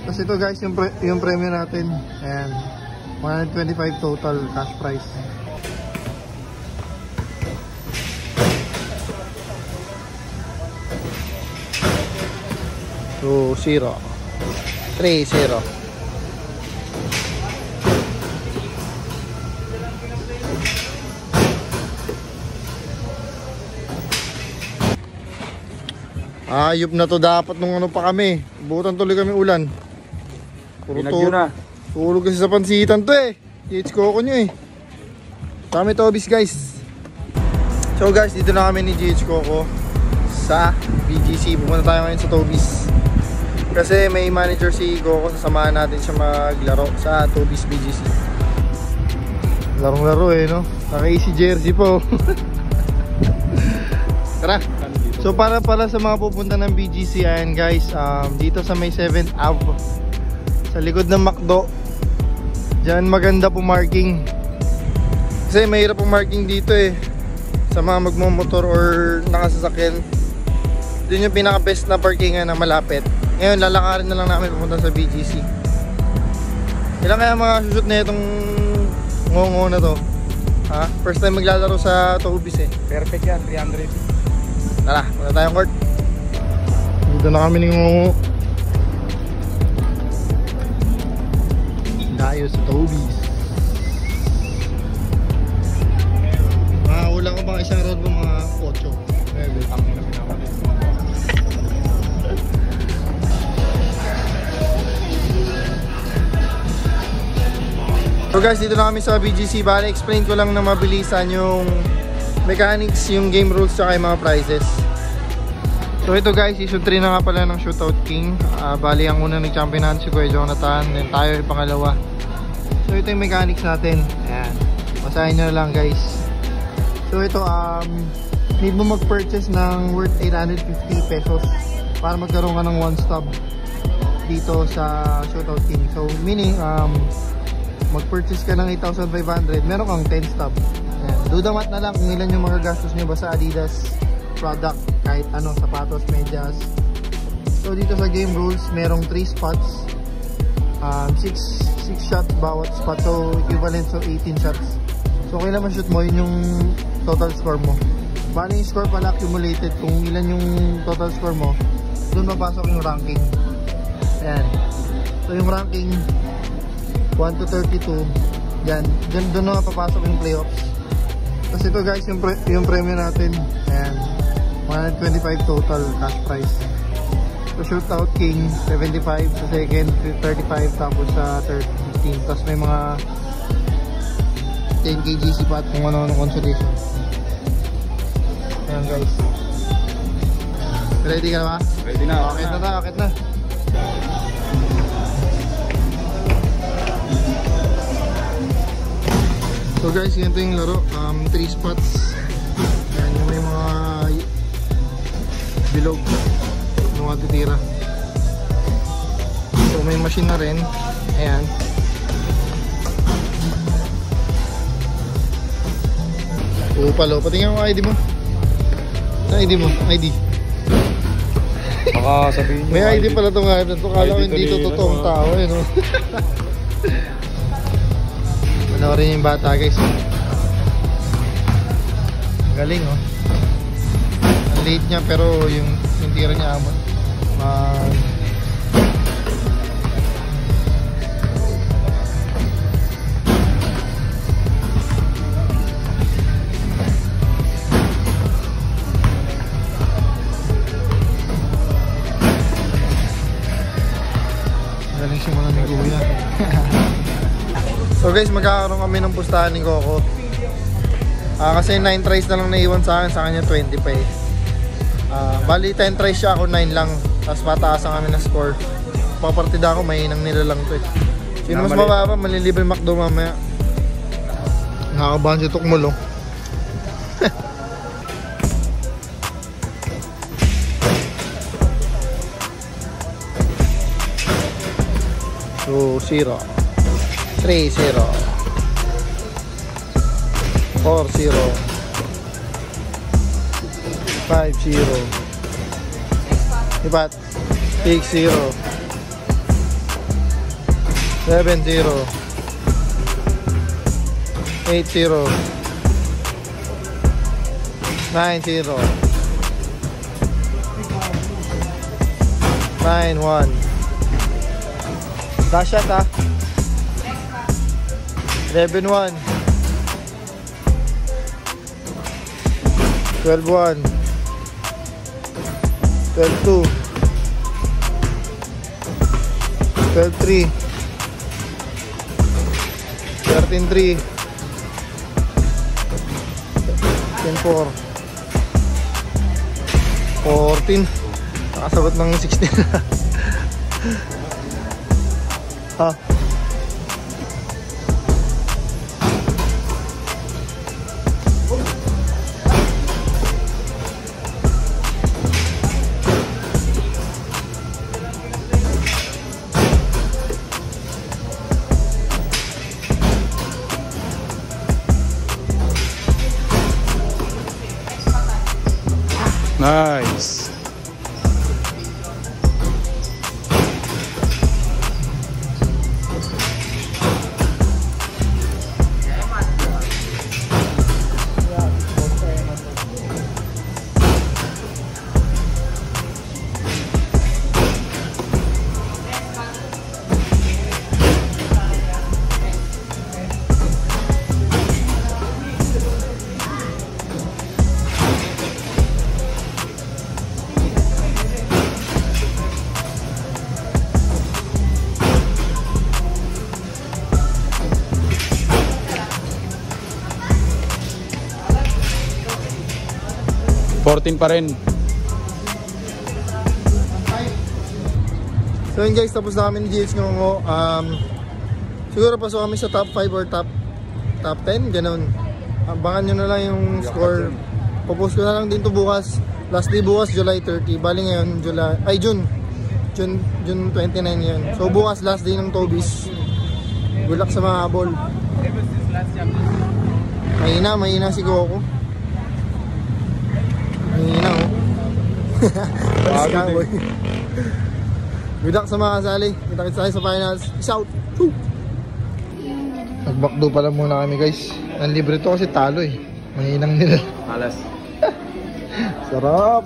Tapos ito guys, yung premium natin. Ayan. 125 total cash price. So, 0. 3-0. Ayop na to dapat nung ano pa kami. Butan tuloy kami ulan. Puro na. Tulog kasi sa pansitan to eh. GH Coco nyo eh. Kami Tobis guys. So guys, dito na kami ni GH Coco sa BGC. Pupunta tayo ngayon sa Tobis. Kasi may manager si Coco. Sasamahan natin siya maglaro sa Tobis BGC. Larong-laro eh no. Naka-easy jersey po. Tara. So para sa mga pupunta ng BGC, ayan guys, dito sa may 7th Ave, sa likod ng McDo, dyan maganda po marking. Kasi mahirap po marking dito eh, sa mga magmomotor or nakasasakyan. Dun yung pinaka best na parkingan na malapit. Ngayon lalakarin na lang namin pupunta sa BGC. Ilan kaya mga sushoot na itong ngongo na to? Ha? First time maglalaro sa Tobis eh. Perfect yan, 300. Tara, punta tayong court. Dito na kami ng ngongo. Dayo sa Tobis. Wala ko bang isang round mo mga 8? So guys, dito na kami sa BGC. Bale, explain ko lang na mabilisan yung mechanics, yung game rules, tsaka yung mga prizes. So ito guys, season 3 na nga pala ng Shootout King. Bali, ang unang nag-champion natin si Kuya Jonathan, then tayo yung pangalawa. So ito yung mechanics natin. Ayan, basahin nyo lang guys. So ito, need mo mag-purchase ng worth 850 pesos para magkaroon ka ng 1 stop dito sa Shootout King. So meaning, mag-purchase ka ng 8,500, meron kang 10 stop. Dudamat na lang kung ilan yung mga gastos nyo ba sa Adidas product, kahit ano, sapatos, medyas. So dito sa game rules, merong 3 spots, 6 shots bawat spot, so equivalent, so 18 shots. So kailan ma-shoot mo, yun yung total score mo. Bali yung score pala accumulated, kung ilan yung total score mo, doon mapasok yung ranking. Ayan. So yung ranking 1 to 32, yan, doon na papasok yung playoffs. Tapos ito guys, yung premium natin, ayan, 125 total cash price. So Shootout King, 75 sa second, 35 tapos sa third, 15. Tapos may mga 10 kg pa at kung ano-ano consolation. Ayan guys. Ready ka na ba? Ready na. Akit na tayo, akit na. So guys, ganito yung laro, 3 spots. Ayan, yung may mga bilog, mga titira. So may machine na rin. Ayan. Palo, patingin mo ID mo. ID mo, ID. Baka sabihin nyo, may ID pala itong nga. Kala ko hindi ito totoong tao eh, no? Panoorin yung bata guys. Galing oh. Ang late niya pero yung tira niya amon. Galing simula ni Kuya. So guys, magkakaroon kami ng pustahan ni Coco. Kasi 9 tries na lang naiwan sa akin, sa kanya 20 pa eh. Bali 10 tries siya, ako 9 lang. Tapos mataasan kami ng score. Papartida ako, mahinang nila lang to eh. Sino mas mababa, malilibre McDo mamaya. Nakakabahan si Tukmol oh. So 0 3-0 4-0 5-0 Ibat 6-0 7-0. 8-0. 9-0. 9-1. Last shot ah. 11-1. 12-1. 12-2. 12-3. 13-3. 10-4. 14. Nakasagot ng 16. Ha? Nice. $14 pa rin. So yun guys, tapos na kami ni GH Ngongo. Siguro pasok kami sa top 5 or top 10, ganun. Abangan nyo na lang yung score. Popost ko na lang din to bukas. Last day bukas, July 30. Bali ngayon, June 29 yun. So bukas, last day ng Tobis. Good luck sa mga habol. Mahina si Goku. Mahina oh. Good luck sa mga kasali. Kita-kits tayo sa finals. Peace out. Nagbakdo pala muna kami guys. Ang libre to kasi talo eh. Mahinang nila. Alas. Sarap.